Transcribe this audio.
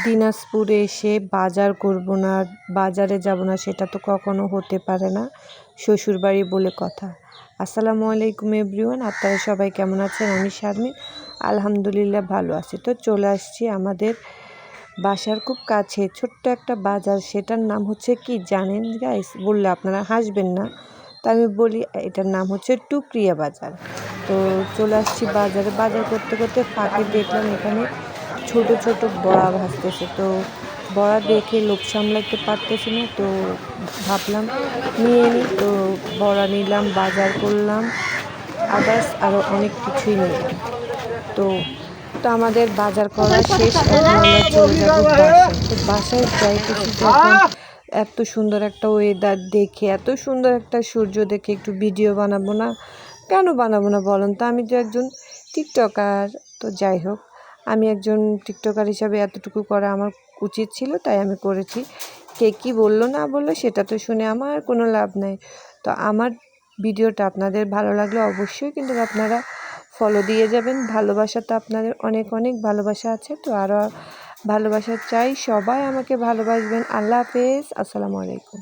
দিনাজপুরে এসে বাজার করব না, বাজারে যাব না, সেটা তো কখনো হতে পারে না। শ্বশুরবাড়ি বলে কথা। আসসালামু আলাইকুম এভরিওয়ান, আপনারা সবাই কেমন আছেন? আমি শারমিন, আলহামদুলিল্লাহ ভালো আছি। তো চলে আসছি আমাদের বাসার খুব কাছে ছোট্ট একটা বাজার। সেটার নাম হচ্ছে কি জানেন গাইস? বললে আপনারা হাসবেন না, তো আমি বলি এটার নাম হচ্ছে টুকরিয়া বাজার। তো চলে আসছি বাজারে। বাজার করতে করতে ফাঁকে দেখলাম এখানে ছোট ছোট বড়া ভাজতেছে। তো বড়া দেখে লোভ সামলাতে পারতেছি না, তো ভাবলাম নিয়ে নিই। তো বড়া নিলাম, বাজার করলাম, আদার্স আরও অনেক কিছুই নিলাম। তো তো আমাদের বাজার করা শেষ, এখন আমরা চলে যাব বাসায়। তো বাসায় যাইতেছি যখন এত সুন্দর একটা ওয়েদার দেখে, এত সুন্দর একটা সূর্য দেখে একটু ভিডিও বানাবো না? কেন বানাবো না বলেন তো? আমি তো একজন টিকটকার। তো যাই হোক, আমি একজন টিকটকার হিসাবে এতটুকু করা আমার উচিত ছিল, তাই আমি করেছি। কে কী বললো না বললো সেটা তো শুনে আমার কোনো লাভ নাই। তো আমার ভিডিওটা আপনাদের ভালো লাগলে অবশ্যই কিন্তু আপনারা ফলো দিয়ে যাবেন। ভালোবাসা তো আপনাদের অনেক অনেক ভালোবাসা আছে, তো আরও ভালোবাসা চাই। সবাই আমাকে ভালোবাসবেন। আল্লাহ হাফেজ, আসসালামু আলাইকুম।